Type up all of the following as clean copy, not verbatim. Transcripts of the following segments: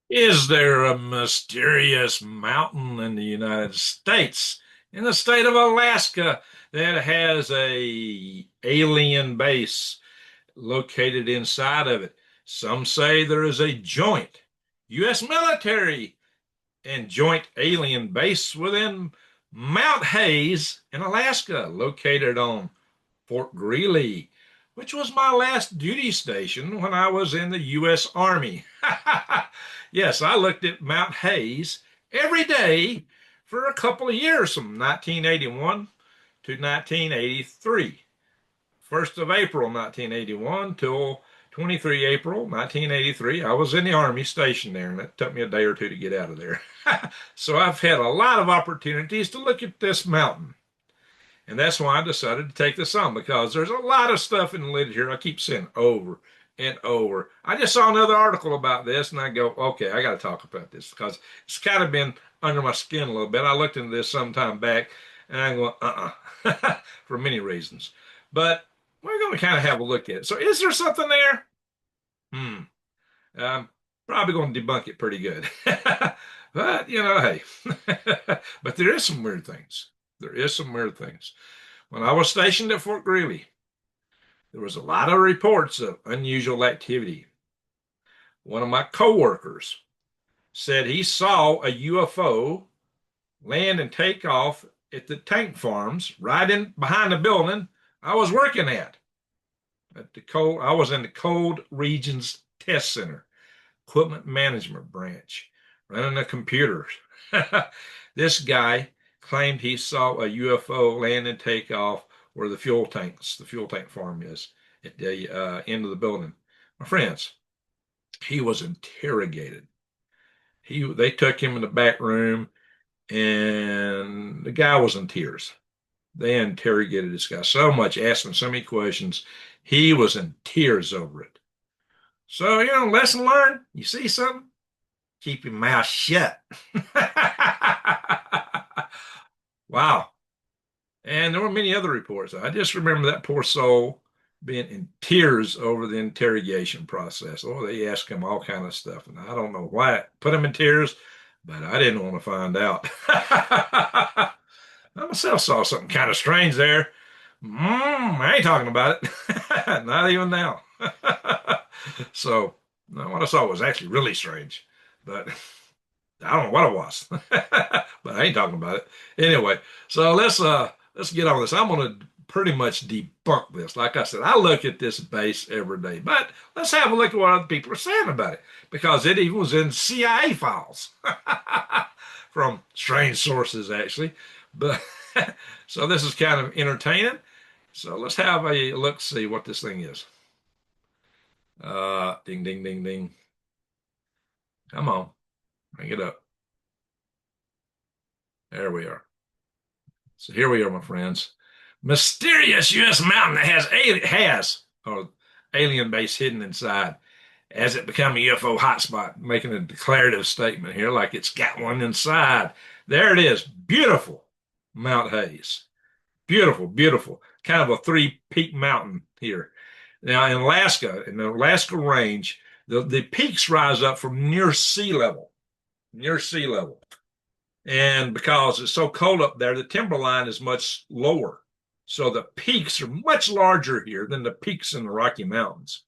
Is there a mysterious mountain in the United States, in the state of Alaska, that has a alien base located inside of it? Some say there is a joint U.S. military and joint alien base within Mount Hayes in Alaska, located on Fort Greely, which was my last duty station when I was in the U.S. Army. Yes, I looked at Mount Hayes every day for a couple of years from 1981 to 1983. 1st of April 1981 till 23 April 1983, I was in the Army stationed there, and it took me a day or two to get out of there. So I've had a lot of opportunities to look at this mountain. And that's why I decided to take this on, because there's a lot of stuff in the literature I keep seeing over and over. I just saw another article about this and I go, okay, I got to talk about this because it's kind of been under my skin a little bit. I looked into this some time back and I go, for many reasons. But we're going to kind of have a look at it. So is there something there? Hmm. I'm probably going to debunk it pretty good. But, hey, but there is some weird things. There is some weird things. When I was stationed at Fort Greely, there was a lot of reports of unusual activity. One of my coworkers said he saw a UFO land and take off at the tank farms right in behind the building I was working at the cold. I was in the Cold Regions Test Center, Equipment Management Branch, running the computers. This guy claimed he saw a UFO land and take off where the fuel tank farm is at the end of the building. My friends, he was interrogated. They took him in the back room, and the guy was in tears. They interrogated this guy so much, asked him so many questions. He was in tears over it. So, lesson learned. You see something? Keep your mouth shut. Wow. And there were many other reports. I just remember that poor soul being in tears over the interrogation process. Oh, they asked him all kind of stuff, and I don't know why it put him in tears, but I didn't want to find out. I myself saw something kind of strange there. I ain't talking about it. Not even now. So, no, what I saw was actually really strange, but I don't know what it was, but I ain't talking about it anyway. So let's get on this. I'm going to pretty much debunk this. Like I said, I look at this base every day, but let's have a look at what other people are saying about it, because it even was in CIA files from strange sources, actually. But so this is kind of entertaining. So let's have a look, see what this thing is. Ding, ding, ding, ding. Come on, bring it up. There we are. So here we are, my friends. Mysterious U.S. mountain that has alien base hidden inside. Has it become a UFO hotspot? Making a declarative statement here, like it's got one inside. There it is. Beautiful Mount Hayes. Beautiful, beautiful. Kind of a three-peak mountain here. Now in the Alaska range, the peaks rise up from near sea level. Near sea level. And because it's so cold up there, the timberline is much lower. So the peaks are much larger here than the peaks in the Rocky Mountains.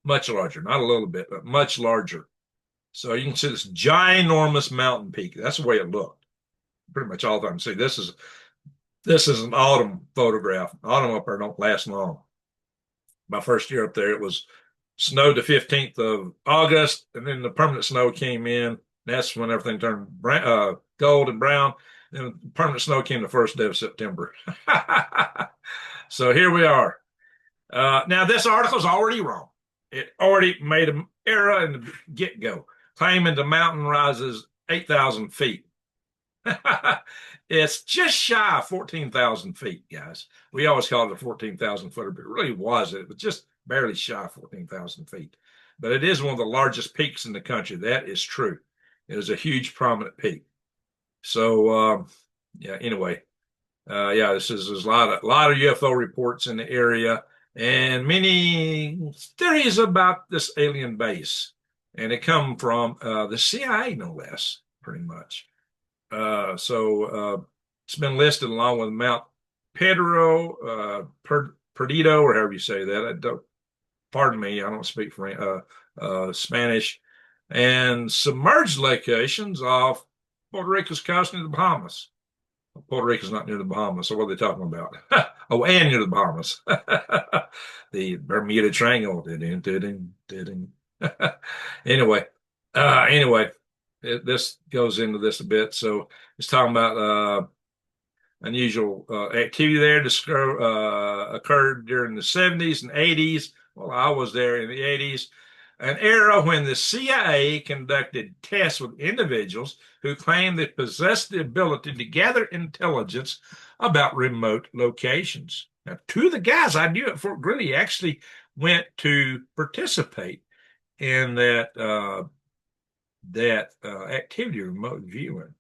Much larger, not a little bit, but much larger. So you can see this ginormous mountain peak. That's the way it looked pretty much all the time. See, this is an autumn photograph. Autumn up there don't last long. My first year up there, it was snowed the 15th of August, and then the permanent snow came in. That's when everything turned gold and brown. And permanent snow came the first day of September. So here we are. Now, this article is already wrong. It already made an error in the get go, claiming the mountain rises 8,000 feet. It's just shy of 14,000 feet, guys. We always call it a 14,000 footer, but it really wasn't. It was just barely shy of 14,000 feet. But it is one of the largest peaks in the country. That is true. It is a huge, prominent peak. So, yeah, anyway, yeah, there's a lot of UFO reports in the area and many theories about this alien base. and it come from the CIA, no less, pretty much. It's been listed along with Mount Pedro, Perdido, or however you say that. I don't, pardon me, I don't speak Spanish, and submerged locations off Puerto Rico's coast near the Bahamas. Puerto Rico's not near the Bahamas, so what are they talking about? Oh, and near the Bahamas. The Bermuda Triangle. Anyway, anyway, this goes into this a bit. So it's talking about unusual activity there occurred during the 70s and 80s. Well, I was there in the 80s, an era when the CIA conducted tests with individuals who claimed they possessed the ability to gather intelligence about remote locations. Now, two of the guys I knew at Fort Greely actually went to participate in that activity, remote viewing.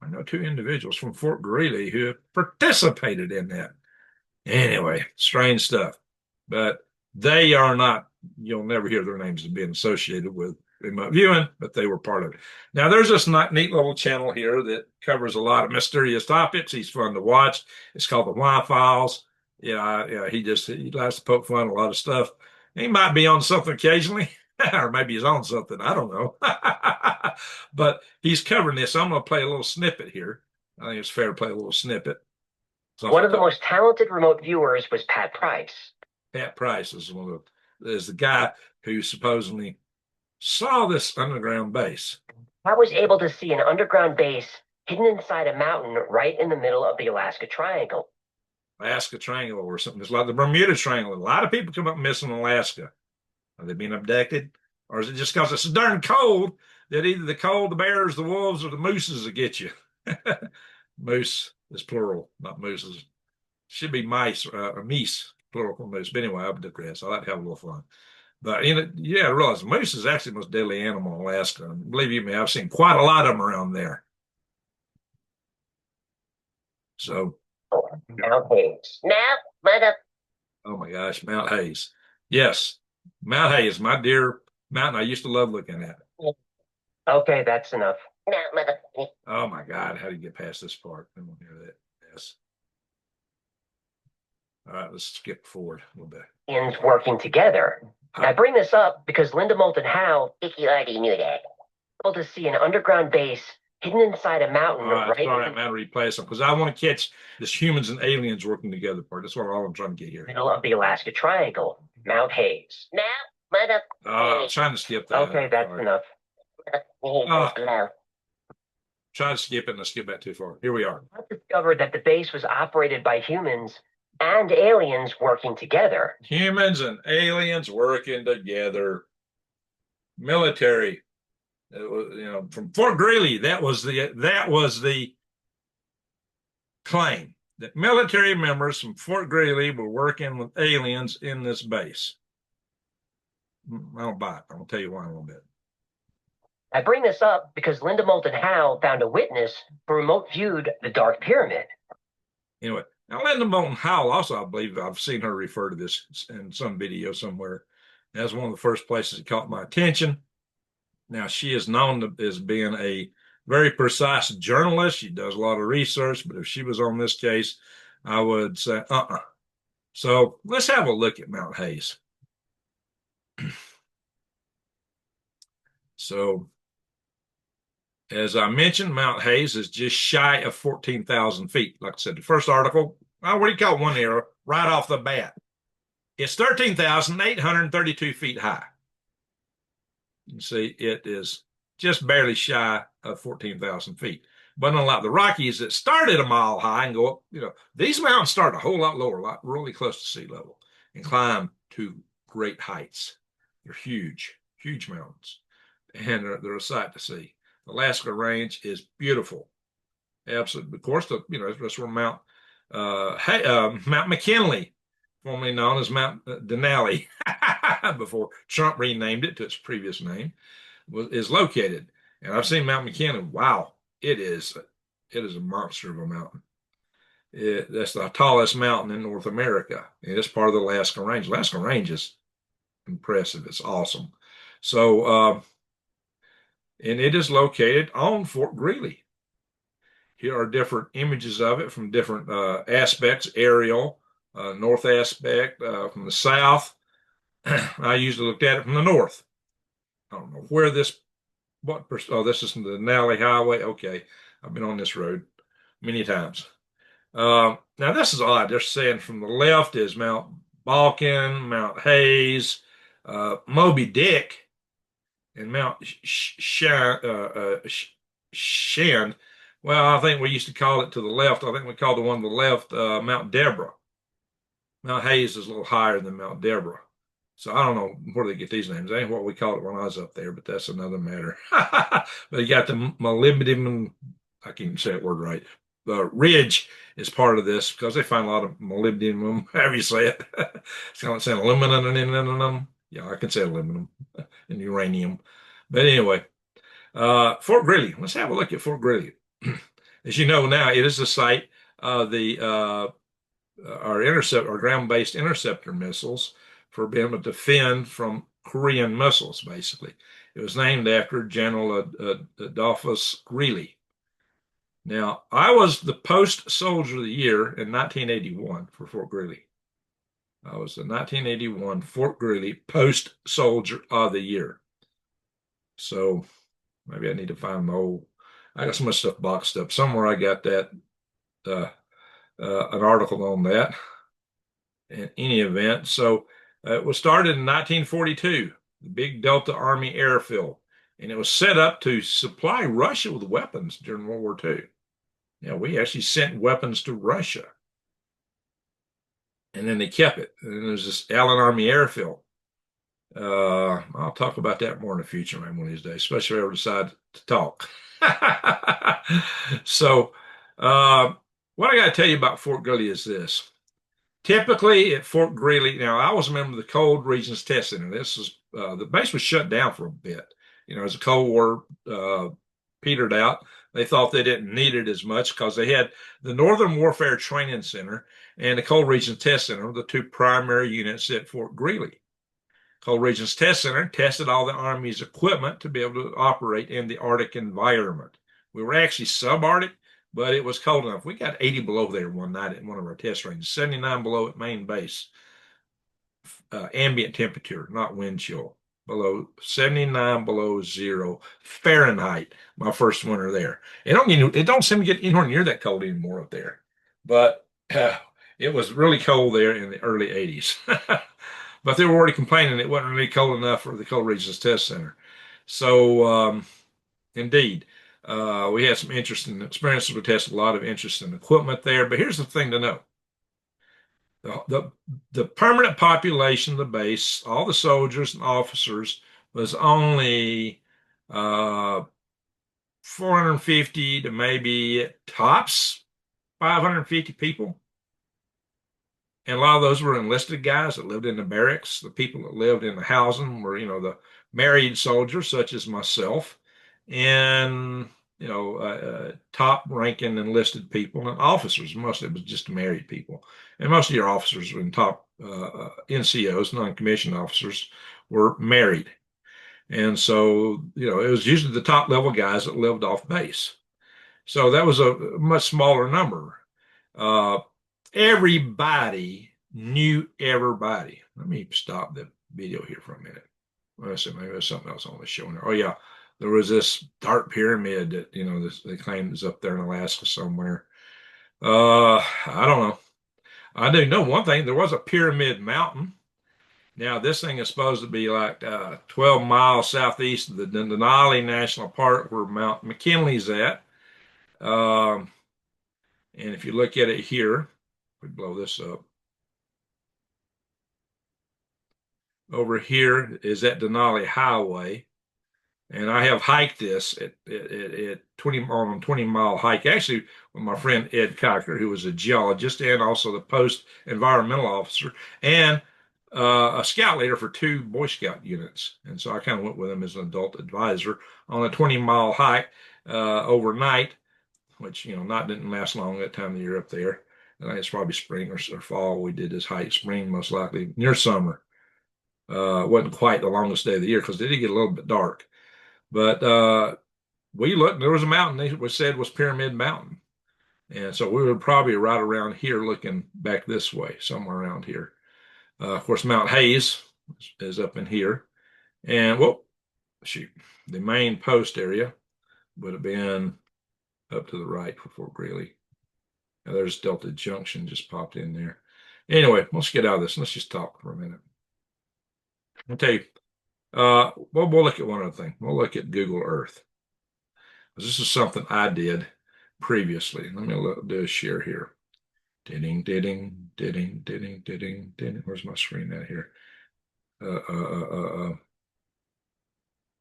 I know two individuals from Fort Greely who have participated in that. Anyway, strange stuff. But they are not, you'll never hear their names being associated with remote viewing, but they were part of it. Now, there's this neat little channel here that covers a lot of mysterious topics. He's fun to watch. It's called the Y Files. Yeah, he likes to poke fun at a lot of stuff. He might be on something occasionally, or maybe he's on something. I don't know. But he's covering this. I'm going to play a little snippet here. I think it's fair to play a little snippet. One of the most talented remote viewers was Pat Price. Pat Price is the guy who supposedly saw this underground base. Pat was able to see an underground base hidden inside a mountain right in the middle of the Alaska Triangle. Alaska Triangle or something. It's like the Bermuda Triangle. A lot of people come up missing in Alaska. Are they being abducted? Or is it just because it's so darn cold that either the cold, the bears, the wolves, or the mooses will get you? Moose is plural, not mooses. Should be mice, or meese, plural for moose. But anyway, I digress. I like to have a little fun. But I realize moose is actually the most deadly animal in Alaska. And believe you me, I've seen quite a lot of them around there. So, Mount Hayes. Now, mother. oh my gosh, Mount Hayes. Yes, Mount Hayes, my dear mountain I used to love looking at. Okay, that's enough. Now, mother. Oh my God, how do you get past this part? I don't hear that. Yes. All right, let's skip forward a little bit. And working together. I bring this up because Linda Moulton Howe, if you already knew that, able to see an underground base hidden inside a mountain. Right, man, replace them because I want to catch this humans and aliens working together part. That's what all I'm trying to get here. Middle of the Alaska Triangle, Mount Hayes. Now, mother. I'm trying to skip that. Okay, that's enough. Try to skip it and let's get back too far. Here we are. I discovered that the base was operated by humans and aliens working together. Humans and aliens working together. Military. It was, from Fort Greely, that was the claim that military members from Fort Greely were working with aliens in this base. I don't buy it. I'm gonna tell you why in a little bit. I bring this up because Linda Moulton Howe found a witness who remote viewed the Dark Pyramid. Anyway, now Linda Moulton Howe also, I believe I've seen her refer to this in some video somewhere. That's one of the first places that caught my attention. Now, she is known as being a very precise journalist. She does a lot of research, but if she was on this case, I would say, So let's have a look at Mount Hayes. So, as I mentioned, Mount Hayes is just shy of 14,000 feet. Like I said, the first article, what do you call one arrow right off the bat? It's 13,832 feet high. You can see it is just barely shy of 14,000 feet. But unlike the Rockies that started a mile high and go up, these mountains start a whole lot lower, really close to sea level, and climb to great heights. They're huge, huge mountains, and they're a sight to see. The Alaska Range is beautiful. Absolutely. Of course, that's where Mount McKinley, formerly known as Mount Denali, before Trump renamed it to its previous name, is located. And I've seen Mount McKinley. Wow, it is a monster of a mountain. That's the tallest mountain in North America. And it's part of the Alaska Range. Alaska Range is impressive. It's awesome. So and it is located on Fort Greely. Here are different images of it from different aspects, aerial, north aspect, from the south. I usually looked at it from the north. I don't know where this, oh, this is the Denali Highway. Okay, I've been on this road many times. Now this is odd. They're saying from the left is Mount Balkan, Mount Hayes, Moby Dick, and Mount Shand. Well, I think we used to call it to the left. I think we called the one to the left Mount Deborah. Mount Hayes is a little higher than Mount Deborah. So I don't know where they get these names. That ain't what we called it when I was up there, but that's another matter. But you got the molybdenum, I can't say that word right. The ridge is part of this because they find a lot of molybdenum, however you say it. It's kind of like saying aluminum. Yeah, I can say aluminum and uranium. But anyway, Fort Greely. Let's have a look at Fort Greely. As you know now, it is the site of the our ground-based interceptor missiles for being able to defend from Korean missiles. Basically, it was named after General Adolphus Greely. Now, I was the Post Soldier of the Year in 1981 for Fort Greely. I was the 1981 Fort Greely Post Soldier of the Year. So maybe I need to find my old. I got so much stuff boxed up somewhere. I got that uh, an article on that. In any event, so it was started in 1942, the big Delta Army airfield, and it was set up to supply Russia with weapons during World War II. Yeah, we actually sent weapons to Russia, and then they kept it. And there's this Allen Army airfield. I'll talk about that more in the future, maybe one of these days, especially if I ever decide to talk. So, what I got to tell you about Fort Greely is this. Typically at Fort Greely, now I was a member of the Cold Regions Test Center. This is the base was shut down for a bit. As the Cold War petered out, they thought they didn't need it as much because they had the Northern Warfare Training Center and the Cold Regions Test Center, the two primary units at Fort Greely. Cold Regions Test Center tested all the Army's equipment to be able to operate in the Arctic environment. We were actually subarctic, but it was cold enough. We got 80 below there one night at one of our test ranges, 79 below at main base. Ambient temperature, not wind chill, below 79 below zero Fahrenheit. My first winter there. It don't seem to get anywhere near that cold anymore up there, but it was really cold there in the early 80s. But they were already complaining it wasn't really cold enough for the Cold Regions Test Center. So, indeed, we had some interesting experiences. We tested a lot of interesting equipment there. But here's the thing to know. The permanent population of the base, all the soldiers and officers, was only 450 to maybe tops 550 people. And a lot of those were enlisted guys that lived in the barracks. The people that lived in the housing were, the married soldiers, such as myself, and, top ranking enlisted people and officers. Mostly it was just married people. And most of your officers and top NCOs, non-commissioned officers, were married. And so, it was usually the top level guys that lived off base. So that was a much smaller number. Everybody knew everybody. Let me stop the video here for a minute. Well, I said maybe there's something else on the show. Oh yeah, there was this dark pyramid that they claim is up there in Alaska somewhere. I don't know. I do know one thing. There was a pyramid mountain. Now this thing is supposed to be like 12 miles southeast of the Denali National Park, where Mount McKinley's at. And if you look at it here, we blow this up. Over here is that Denali Highway, and I have hiked this at 20 on a 20-mile hike. Actually, with my friend Ed Cocker, who was a geologist and also the post environmental officer and a scout leader for two Boy Scout units. And so I kind of went with him as an adult advisor on a 20-mile hike overnight, which not didn't last long that time of the year up there. I think it's probably spring or fall. We did this hike, spring most likely, near summer. Wasn't quite the longest day of the year because it did get a little bit dark. But we looked, there was a mountain they was said was Pyramid Mountain. And so we were probably right around here looking back this way, somewhere around here. Of course, Mount Hayes is up in here. And well, shoot, the main post area would have been up to the right for Fort Greely. Now, there's Delta Junction just popped in there. Anyway, let's get out of this. Let's just talk for a minute. I'll tell you, we'll look at one other thing. We'll look at Google Earth. This is something I did previously. Let me do a share here. Ding, ding, ding, ding, ding, ding. Where's my screen at here?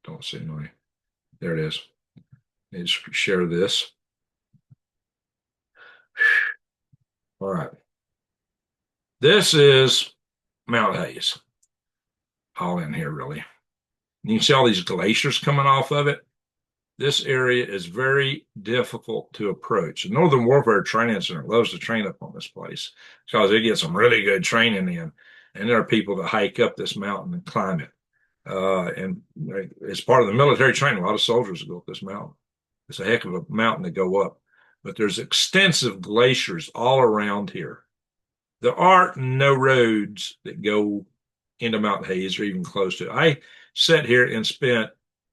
Don't see my. There it is. Need to share this. All right. This is Mount Hayes. All in here, really. You can see all these glaciers coming off of it. This area is very difficult to approach. The Northern Warfare Training Center loves to train up on this place because they get some really good training in. And there are people that hike up this mountain and climb it. And it's part of the military training. A lot of soldiers go up this mountain. It's a heck of a mountain to go up. But there's extensive glaciers all around here. There are no roads that go into Mount Hayes or even close to it. I sat here and spent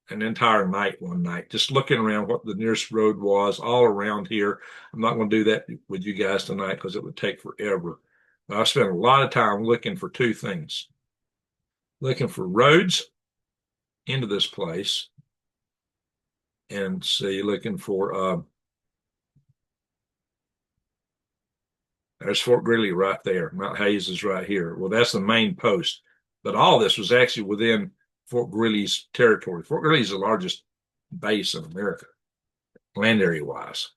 an entire night one night just looking around what the nearest road was all around here. I'm not going to do that with you guys tonight because it would take forever. But I spent a lot of time looking for two things: looking for roads into this place, and see, looking for there's Fort Greely right there. Mount Hayes is right here. Well, that's the main post. But all this was actually within Fort Greely's territory. Fort Greely is the largest base in America, land area wise.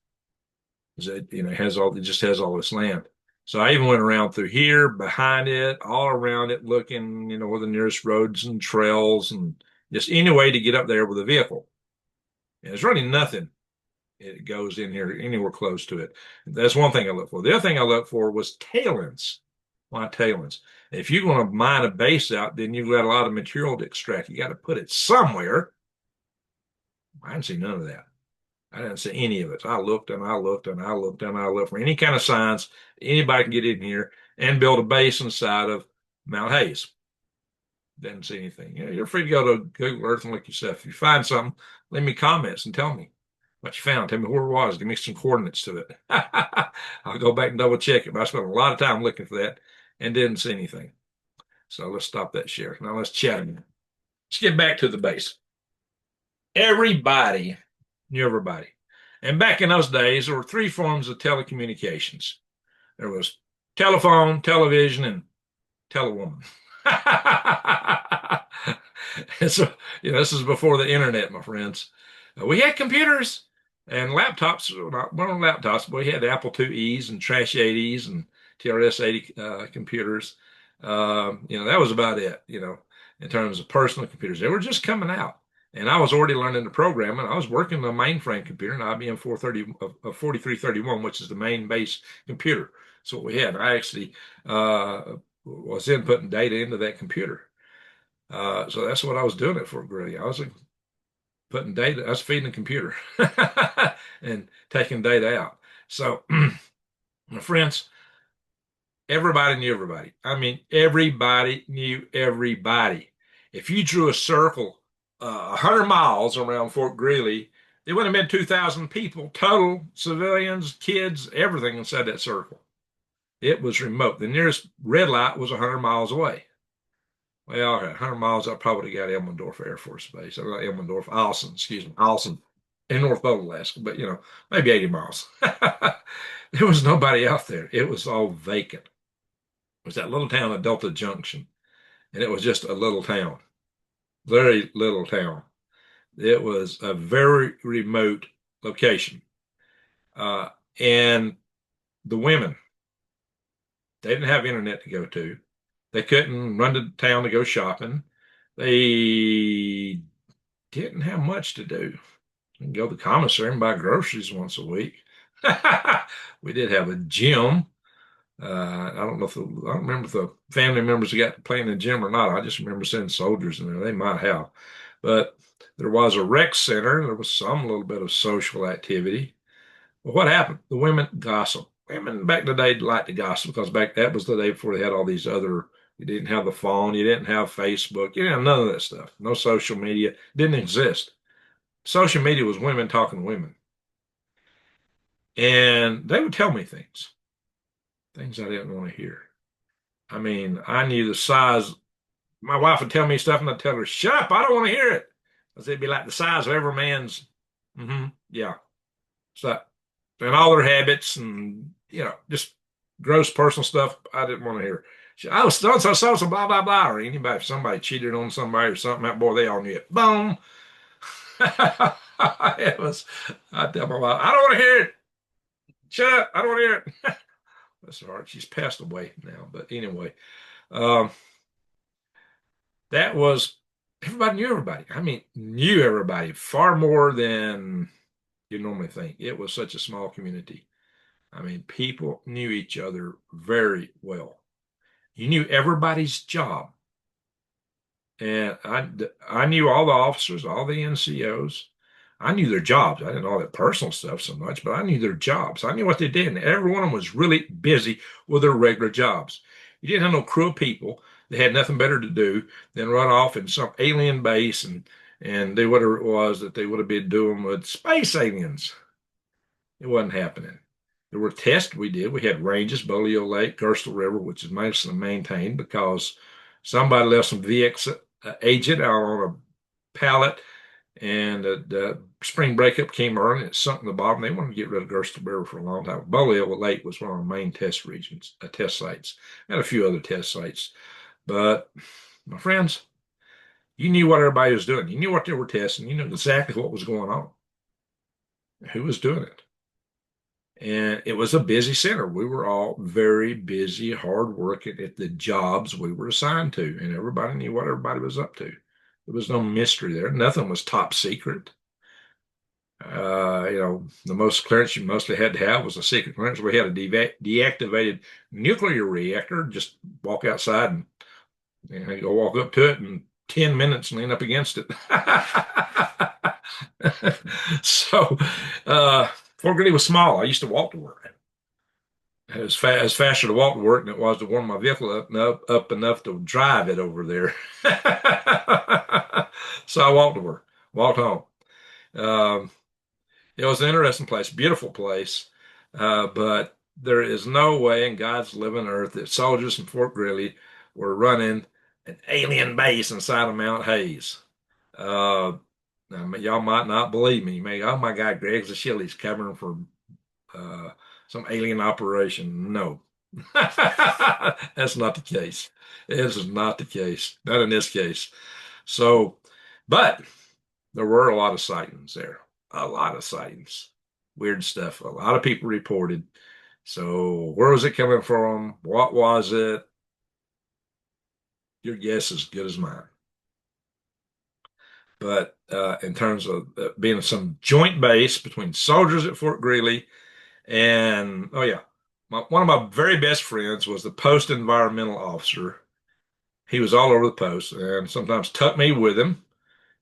It just has all this land. So I even went around through here, behind it, all around it, looking, where the nearest roads and trails and just any way to get up there with a vehicle. And there's really nothing it goes in here anywhere close to it. That's one thing I look for. The other thing I look for was tailings. Why tailings? If you're going to mine a base out, then you've got a lot of material to extract. You got to put it somewhere. I didn't see none of that. I didn't see any of it. I looked and I looked and I looked and I looked for any kind of signs anybody can get in here and build a base inside of Mount Hayes. Didn't see anything. You're free to go to Google Earth and look yourself. If you find something, leave me comments and tell me what you found. Tell me where it was. Give me some coordinates to it. I'll go back and double check it. But I spent a lot of time looking for that and didn't see anything. So let's stop that share. Now let's chat again. Let's get back to the base. Everybody knew everybody. And back in those days, there were three forms of telecommunications. There was telephone, television, and telewoman. And so, this is before the internet, my friends. We had computers and laptops, not laptops, but we had Apple IIe's and Trash 80s and TRS 80 computers. That was about it, in terms of personal computers. They were just coming out. And I was already learning the program, and I was working on a mainframe computer, an IBM 4331, which is the main base computer. That's what we had. I actually was inputting data into that computer. So that's what I was doing it for, Greely. I was putting data, I was feeding the computer and taking data out. So, my friends, everybody knew everybody. I mean, everybody knew everybody. If you drew a circle 100 miles around Fort Greely, there would have been 2,000 people total, civilians, kids, everything inside that circle. It was remote. The nearest red light was 100 miles away. Well, 100 miles, I probably got Elmendorf Air Force Base. I got Elmendorf, Eielson in North Pole, Alaska, but maybe 80 miles. There was nobody out there. It was all vacant. It was that little town of Delta Junction, and it was just a little town, very little town. It was a very remote location. And the women, they didn't have internet to go to. They couldn't run to town to go shopping. They didn't have much to do. You can go to the commissary and buy groceries once a week. We did have a gym. I don't remember if the family members got to play in the gym or not. I just remember seeing soldiers in there. They might have. But There was a rec center. There was some little bit of social activity. Well, what happened? The women gossip. Women back in the day liked to gossip because back that was the day before they had all these other. You didn't have the phone. You didn't have Facebook. You didn't have none of that stuff. No social media didn't exist. Social media was women talking to women, and they would tell me things I didn't want to hear. I mean, I knew the size. My wife would tell me stuff, and I'd tell her, "Shut up! I don't want to hear it," because it'd be like the size of every man's. Yeah. So, and all their habits and, just gross personal stuff I didn't want to hear. I was so so so blah blah blah, or anybody if somebody cheated on somebody or something, that boy they all knew it. Boom. It was. I tell my wife, I don't want to hear it. Shut up! I don't want to hear it. That's hard. She's passed away now, but anyway, um, that was everybody knew everybody. I mean, knew everybody far more than you normally think. It was such a small community. I mean, people knew each other very well. You knew everybody's job. And I knew all the officers, all the NCOs. I knew their jobs. I didn't know all that personal stuff so much, but I knew their jobs. I knew what they did. And every one of them was really busy with their regular jobs. You didn't have no crew of people that had nothing better to do than run off in some alien base and do whatever it was that they would have been doing with space aliens. It wasn't happening. There were tests we did. We had ranges, Bolio Lake, Gerstle River, which is mostly maintained because somebody left some VX agent out on a pallet, and the spring breakup came early and it sunk in the bottom. They wanted to get rid of Gerstle River for a long time. Bolio Lake was one of the main test regions, test sites, and a few other test sites. But my friends, you knew what everybody was doing. You knew what they were testing. You knew exactly what was going on, who was doing it. And it was a busy center. We were all very busy, hard working at the jobs we were assigned to, and everybody knew what everybody was up to. There was no mystery there. Nothing was top secret. The most clearance you mostly had to have was a secret clearance. We had a deactivated nuclear reactor. Just walk outside and go walk up to it in 10 minutes and lean up against it. So, Fort Greely was small. I used to walk to work. It was faster to walk to work than it was to warm my vehicle up enough to drive it over there. So I walked to work, walked home. Um, it was an interesting place, beautiful place, but there is no way in God's living earth that soldiers from Fort Greely were running an alien base inside of Mount Hayes. Uh, y'all might not believe me. You may, oh my God, Greg's a shill. He's covering for uh, some alien operation. No, that's not the case. This is not the case. Not in this case. So, but there were a lot of sightings there. A lot of sightings. Weird stuff. A lot of people reported. So, where was it coming from? What was it? Your guess is as good as mine. But in terms of being some joint base between soldiers at Fort Greely and, oh yeah, one of my very best friends was the post environmental officer. He was all over the post and sometimes took me with him.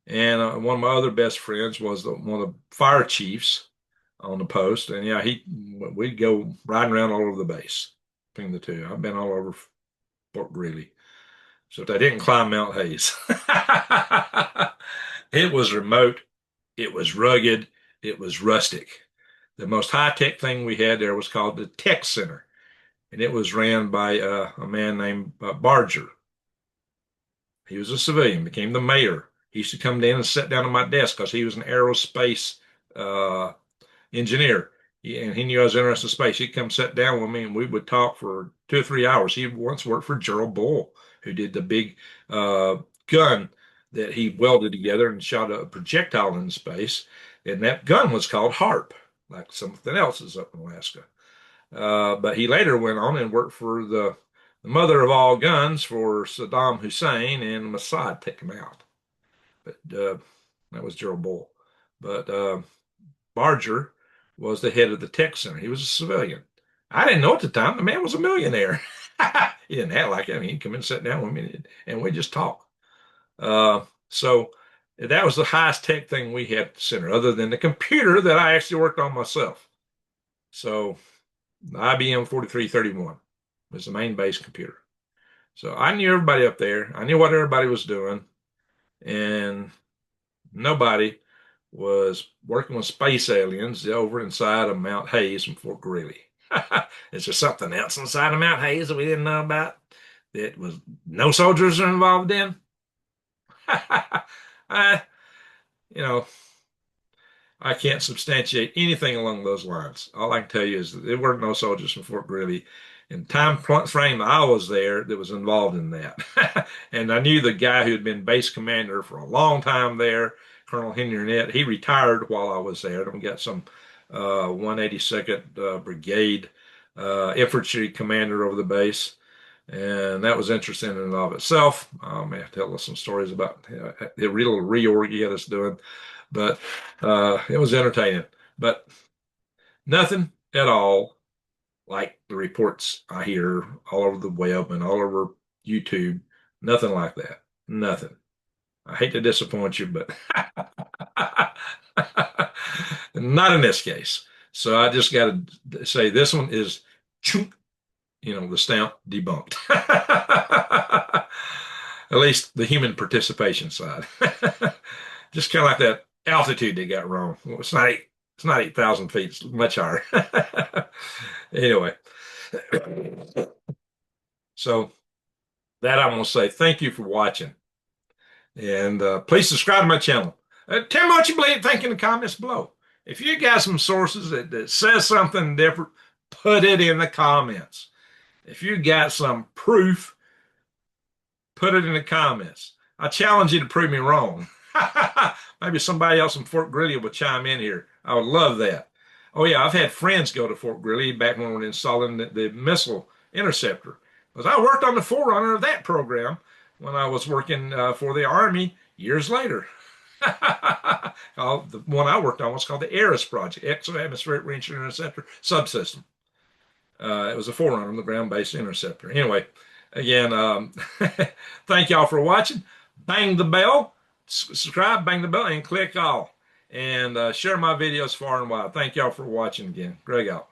And one of my other best friends was one of the fire chiefs on the post. And yeah, we'd go riding around all over the base between the two. I've been all over Fort Greely. So if they didn't climb Mount Hayes, it was remote, it was rugged, it was rustic. The most high-tech thing we had there was called the Tech Center, and it was ran by a man named Barger. He was a civilian, became the mayor. He used to come in and sit down at my desk because he was an aerospace uh, engineer. And he knew I was interested in space. He'd come sit down with me and we would talk for 2 or 3 hours. He once worked for Gerald Bull, who did the big gun that he welded together and shot a projectile in space. And that gun was called HARP, like something else is up in Alaska. But he later went on and worked for the mother of all guns for Saddam Hussein, and Mossad took him out. But that was Gerald Bull. But Barger was the head of the tech center. He was a civilian. I didn't know at the time the man was a millionaire. He didn't act like it. I mean, he'd come in and sit down with me and we just talk. So That was the highest tech thing we had at the center, other than the computer that I actually worked on myself. So the IBM 4331 was the main base computer. So I knew everybody up there. I knew what everybody was doing, and nobody was working with space aliens over inside of Mount Hayes from Fort Greely. Is there something else inside of Mount Hayes that we didn't know about that was no soldiers are involved in? uh, you know, I can't substantiate anything along those lines. All I can tell you is that there weren't no soldiers from Fort Greely. In time frame I was there that was involved in that. And I knew the guy who had been base commander for a long time there, Colonel Henry Arnett. He retired while I was there. We got some 182nd Brigade infantry commander over the base. And that was interesting in and of itself. I may have to tell us some stories about the real reorg he had us doing, but it was entertaining. But nothing at all like the reports I hear all over the web and all over YouTube. Nothing like that. Nothing. I hate to disappoint you, but not in this case. So I just got to say this one is, the stamp debunked. At least the human participation side. Just kind of like that altitude they got wrong. Well, it's not 8,000 feet. It's much higher. Anyway, so that I'm going to say thank you for watching. And please subscribe to my channel. Tell me what you believe. Think in the comments below. If you got some sources that says something different, put it in the comments. If you got some proof, put it in the comments. I challenge you to prove me wrong. Maybe somebody else from Fort Greely will chime in here. I would love that. Oh yeah, I've had friends go to Fort Greely back when we were installing the missile interceptor. Because I worked on the forerunner of that program when I was working for the Army years later. The one I worked on was called the ARIS project, Exo-Atmospheric Range Interceptor Subsystem. It was a forerunner of the ground-based interceptor. Anyway, again, thank y'all for watching. Bang the bell, subscribe, bang the bell, and click all. And share my videos far and wide. Thank y'all for watching again. Greg out.